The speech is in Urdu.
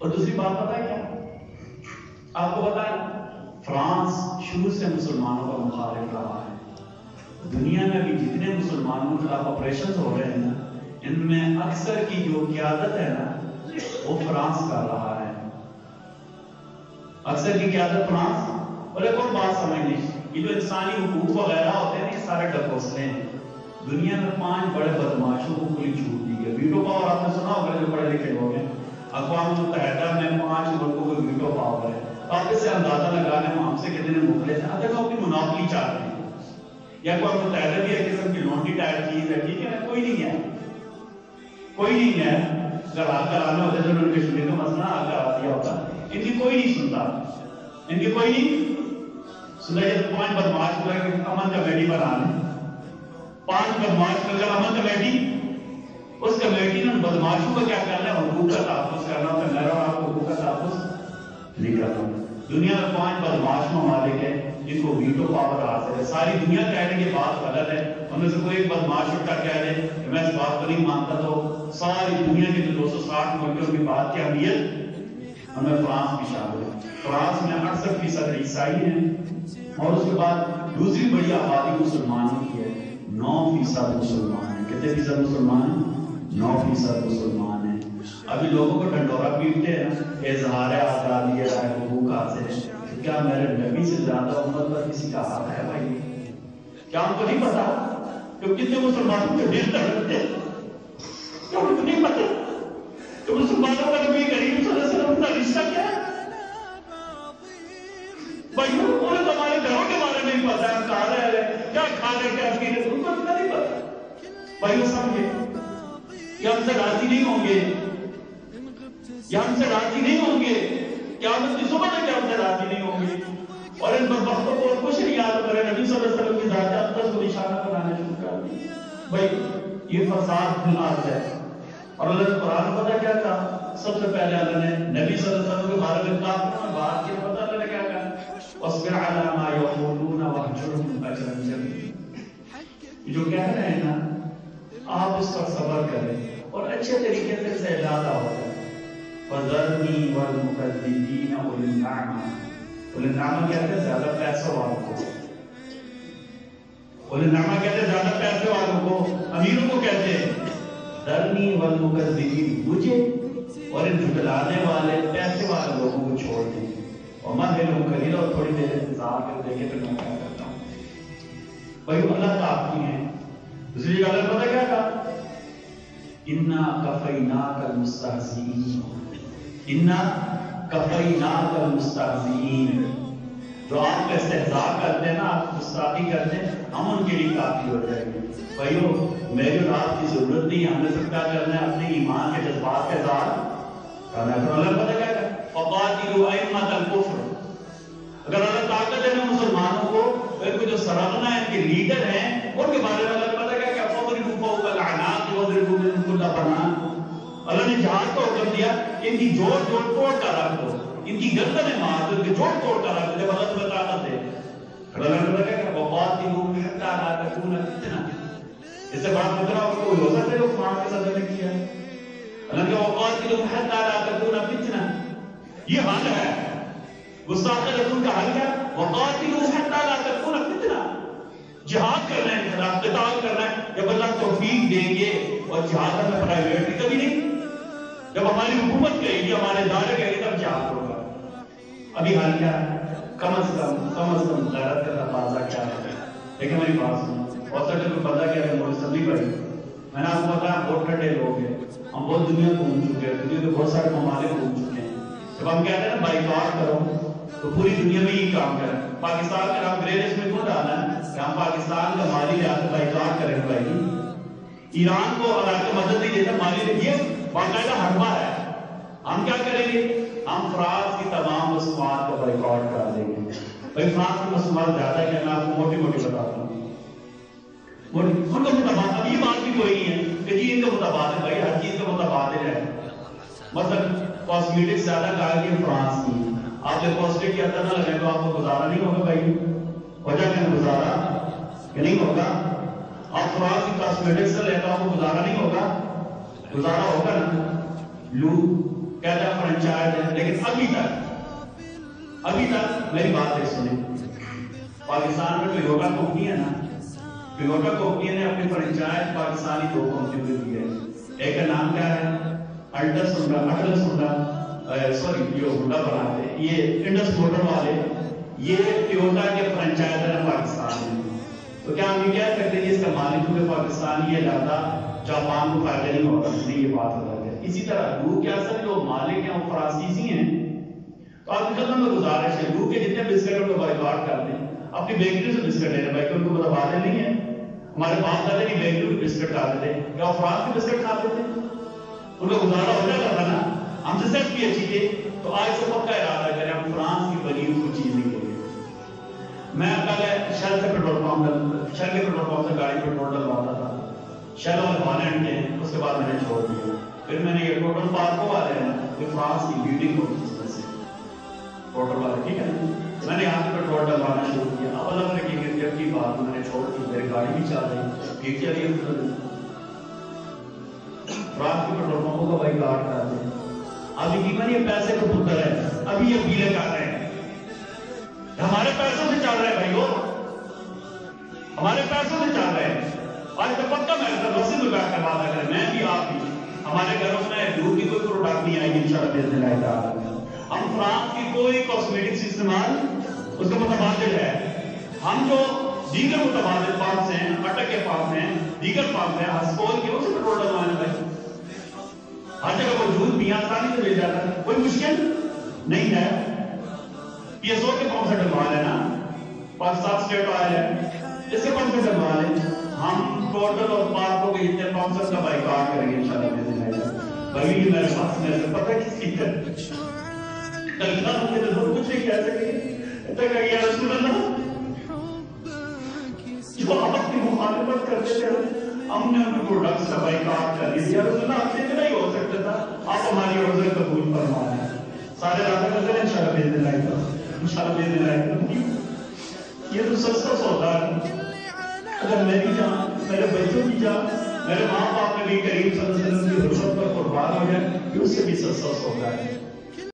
اور دوسری بات پتہ ہے کیا آپ کو پتا ہے فرانس شروع سے مسلمانوں کا مخالف رہا ہے. دنیا میں بھی جتنے مسلمانوں کے خلاف آپریشن ہو رہے ہیں نا ان میں اکثر کی جو قیادت ہے نا وہ فرانس کر رہا ہے. اکثر کی قیادت فرانس. اور ایک اور بات سمجھ لیں یہ جو انسانی حقوق وغیرہ ہوتے ہیں یہ سارے ڈکوسلے ہیں. دنیا میں 5 بڑے بدماشوں کو کھلی چھوٹ دی ہے. ویٹو پاور آپ نے سنا ہوگا جو پڑھے لکھے لوگ ہیں. اقوام متحدہ میں 5 ملکوں کو ویٹو پاور ہے. آپ اس سے اندازہ لگانے میں ہم سے کتنے مخلص ہیں. اگر وہ اپنی مناپلی چاہتے ہیں یا اقوام متحدہ بھی ایک قسم کی لونڈی ٹائپ چیز ہے. ٹھیک ہے کوئی نہیں ہے کوئی نہیں ہے. اگر حل کرانا ہوتا ہے تو کشمیر کا مسئلہ حل کرا دیا ہوتا. ان کی کوئی نہیں سنتا. ان کی کوئی نہیں سنتا. یہ 5 بدماش کو امن کمیٹی بنا لیں. 5 بدماش کو اگر امن کمیٹی اس کمیٹی نے بدماشوں کو کیا کرنا ہے حقوق کا تحفظ کرنا ہوتا ہے. میرا اور آپ کو حقوق کا تحفظ نہیں کرتا. دنیا میں 5 بدماش ممالک ہیں جن کو ویٹو پاور حاصل ہے. ساری دنیا کہہ رہی ہے یہ بات غلط ہے. ان میں سے کوئی ایک بدماش اٹھا کہہ دے کہ میں اس بات کو نہیں مانتا تو ساری دنیا کے جو 260 ملکوں کی بات کی اہمیت ان میں فرانس بھی شامل ہے. فرانس میں 68% عیسائی ہیں اور اس کے بعد دوسری بڑی آبادی مسلمانوں کی ہے. 9% مسلمان ہیں. کتنے فیصد مسلمان ہیں؟ 9% مسلمان ہیں. ابھی لوگوں کو ڈنڈورا پیٹتے ہیں اظہار آزادی رائے حقوق حاصل ہے. کیا میرے نبی سے زیادہ امت پر کسی کا حق ہے بھائی؟ کیا ہم کو نہیں پتا کہ کتنے مسلمانوں کے دل دھڑکتے ہیں؟ کیا ہم کو نہیں پتا کہ مسلمانوں کا نبی کریم صلی اللہ علیہ وسلم کا رشتہ کیا ہے؟ بھائی انہیں تو ہمارے گھروں کے بارے میں ہی پتا ہے. ہم کہاں رہ رہے کیا کھا رہے کیا پی رہے ان کو اتنا نہیں پتا. بھائی وہ سمجھے کہ ہم سے راضی نہیں ہوں گے یا ہم سے راضی نہیں ہوں گے قیامت کی صبح میں ہم سے راضی نہیں ہوں گے. اور ان بدبختوں کو کچھ نہیں یاد کرے نبی صلی اللہ علیہ وسلم کی ذات اقدس کو نشانہ بنانے شروع کر دی. بھائی یہ فساد فی الارض ہے. اور اللہ نے قرآن میں پتہ کیا کہا؟ سب سے پہلے اللہ نے نبی صلی اللہ علیہ وسلم کے بارے میں کافروں میں بات کی. پتہ اللہ نے کیا کہا؟ واصبر علی ما یقولون واہجرهم ہجرا جمیلا. جو کہہ رہے ہیں نا آپ اس پر صبر کریں اور اچھے طریقے سے اسے اجازہ ہوتا ہے. وَذَرْنِي وَالْمُكَذِّبِينَ أُولِي النَّعْمَةِ. أُولِي النَّعْمَةِ کہتے ہیں زیادہ پیسے والوں کو. أُولِي النَّعْمَةِ کہتے ہیں زیادہ پیسے والوں کو. امیروں کو کہتے ہیں ذَرْنِي وَالْمُكَذِّبِينَ مجھے اور ان جھٹلانے والے پیسے والے لوگوں کو چھوڑ دیں. وَمَهِّلْهُمْ قَلِيلًا اور تھوڑی دیر انتظار کر دیکھیں پھر میں کیا کرتا ہوں. بھائی اللہ کافی ہیں. دوسری جگہ اللہ پتہ کیا کہا؟ إِنَّا كَفَيْنَاكَ الْمُسْتَهْزِئِينَ. إِنَّا كَفَيْنَاكَ الْمُسْتَهْزِئِينَ. جو آپ کا استہزاء کرتے ہیں نا آپ گستاخی کرتے ہیں ہم ان کے لیے کافی ہو جائیں گے. بھائیو میری اور آپ کی ضرورت نہیں. ہم نے سب کیا کرنا ہے اپنے ایمان کے جذبات کے ساتھ کرنا ہے. تو اللہ پتہ کیا کہا؟ فَقَاتِلُوا أَئِمَّةَ الْكُفْرِ. اگر اللہ طاقت ہے نا مسلمانوں کو ان کو جو سرغنہ ہے ان کے لیڈر ہیں ان کے بارے میں اللہ پتہ کیا کہ فَضْرِبُوا فَوْقَ الْأَعْنَاقِ وَاضْرِبُوا مِنْهُمْ كُلَّ بَنَانٍ. اللہ نے جہاد کا حکم دیا ان کی جوڑ جوڑ توڑ کر رکھ دو. ان کی گردنیں مار دو. ان کے جوڑ توڑ کر رکھ دو جب اللہ تمہیں طاقت دے. اللہ نے کہا کہ وَقَاتِلُوهُمْ حَتَّىٰ لَا تَكُونَ فِتْنَةٌ. اس سے بڑا فتنہ اور کوئی ہو سکتا ہے جو قرآن کے صدر نے کیا ہے. اللہ نے کہا وَقَاتِلُوهُمْ حَتَّىٰ لَا تَكُونَ فِتْنَةٌ. یہ حل ہے. گستاخ رسول کا حل کیا؟ وَقَاتِلُوهُمْ حَتَّىٰ لَا تَكُونَ فِتْنَةٌ. جہاد کرنا ہے خلاف قتال کرنا ہے. جب اللہ توفیق دیں گے اور جہاد میں پرائیویٹ بھی کبھی نہیں. جب ہماری حکومت کہے گی ہمارے ادارے کہے گی تب جہاد ہوگا. ابھی حال کیا ہے؟ کم از کم غیرت کا تقاضا کیا ہے؟ دیکھیں میری بات سنو. اور سر جب پتا کیا ہے مجھے سبھی پڑھی میں نے آپ کو بتایا بہت ٹھنڈے لوگ ہیں. ہم بہت دنیا گھوم چکے ہیں. دنیا کے بہت سارے ممالک گھوم چکے ہیں. جب ہم کہتے ہیں نا بائیکاٹ کرو تو پوری دنیا میں یہ کام کریں. پاکستان کا نام گرے لسٹ میں کیوں ڈالا ہے کہ ہم پاکستان کا مالی لحاظ سے بائیکاٹ کریں گے. بھائی ایران کو علاقہ مدد نہیں دیتا مالی یہ باقاعدہ حربہ ہے. ہم کیا کریں گے؟ ہم فرانس کی تمام مصنوعات کا بائیکاٹ کر دیں گے. بھائی فرانس کی مصنوعات زیادہ ہے کہ میں آپ کو موٹی موٹی بتاتا ہوں. ان کا متبادل یہ بات بھی کوئی نہیں ہے کہ جی ان کا متبادل بھائی ہر چیز کا متبادل ہے. مثلا کاسمیٹک زیادہ کہا کہ فرانس کی آپ جب کاسمیٹک کی عطا نہ لگے تو آپ کو گزارا نہیں ہوگا. بھائی وجہ کیا گزارا کہ نہیں ہوگا. آپ فرانس کی کاسمیٹک سے لے تو آپ کو گزارا نہیں ہوگا. گزارا ہوگا نا. لو کہتا ہے فرنچائز ہے، لیکن ابھی تک میری بات ہے سنیں، پاکستان میں ٹویوٹا کمپنی ہے نا، ٹویوٹا کمپنی نے اپنی فرنچائز پاکستانی دو کمپنیوں کو دی ہے، ایک کا نام کیا ہے اٹلس ہونڈا، سوری جو ہونڈا بناتے ہیں یہ انڈس موٹر والے، یہ ٹویوٹا کے فرنچائزر ہیں پاکستان میں. تو کیا ہم یہ کہہ سکتے ہیں اس کا مالک کیونکہ پاکستان یہ لاتا جاپان کو فائدہ نہیں ہوگا، اس لیے یہ بات ہو جاتی ہے. اسی طرح لو کے اصل جو مالک ہیں وہ فرانسیسی ہیں. تو آپ کی خدمت میں گزارش ہے لو کے جتنے بسکٹ کو بائیکاٹ کر دیں، اپنی بیکری سے بسکٹ لینے بھائی، ان کو بتا نہیں ہے ہمارے باپ دادے کی بیکری کے بسکٹ کھاتے تھے، کیا وہ فرانس کے بسکٹ کھاتے تھے؟ ان کا گزارا ہو جاتا تھا نا، ہم سے صحت بھی اچھی تھی. تو آج سے پکا ارادہ کریں ہم فرانس کی بنی ہوئی چیز نہیں لیں گے. میں پہلے شیل کے پیٹرول پمپ سے گاڑی پیٹرول ڈلواتا تھا، شیل والے بہانے ہٹتے ہیں، اس کے بعد میں نے چھوڑ دیا. پھر میں نے یہ ٹوٹل پارکو والے ہیں یہ فرانس کی بیوٹنگ ہوتی ہے، اس میں سے ٹوٹل والے ٹھیک ہے، میں نے یہاں پہ پیٹرول ڈلوانا شروع کیا. اب اللہ نے جب کی بات میں نے چھوڑ دی، میری گاڑی بھی چل رہی ٹھیک چلی ہے. فرانس کے پیٹرول پمپوں کا بائیکاٹ کرتے ہیں. اب یقیناً یہ پیسے کا پتر ہے، ابھی یہ بیلے کر رہے ہیں، ہمارے پیسوں سے چل رہے ہیں بھائیو، ہمارے پیسوں سے چل رہے ہیں. آج تو پکا میں وسیع میں بیٹھ کر بات کریں، میں بھی آپ بھی، ہمارے گھروں میں دودھ کی کوئی پروڈکٹ نہیں آئے گی انشاءاللہ باذن اللہ تعالی. ہم فرانس کی کوئی کاسمیٹکس استعمال اس کا متبادل ہے. ہم جو دیگر متبادل پمپس ہیں، اٹک کے پمپ ہیں، دیگر پمپ ہیں، ہسپول کے اسے پیٹرول ڈلوانے بھائی ہر جگہ موجود بھی آسانی سے مل جاتا ہے، کوئی مشکل نہیں ہے. پی ایس او کے پمپ سے ڈلوا لینا، پاکستان اسٹیٹ آئل ہے اس کے پمپ سے ڈلوا لیں. ہم ٹوٹل اور پارکوں کے جتنے پمپس کا بائیکاٹ کریں گے انشاءاللہ باذن اللہ. بھائی یہ میرے پاس میرے سے پتہ کس کی ہے تلخان ہوتے تو کچھ نہیں کہہ سکے تک یا رسول اللہ جو آپ کی مخالفت کرتے تھے ہم نے ان پروڈکٹس کا بائیکاٹ کر دیا. یا رسول اللہ آپ سے اتنا ہی ہو سکتا تھا، آپ ہماری عذر قبول فرمائیں. سارے رابطہ کرتے ہیں انشاءاللہ باذن اللہ انشاءاللہ باذن اللہ. یہ تو سستا سودا ہے. اگر میری جان، میرے بچوں کی جان، میرے ماں باپ نبی کریم صلی اللہ علیہ وسلم کی حرمت پر قربان ہو جائے، یہ اس سے بھی سستا سودا ہے.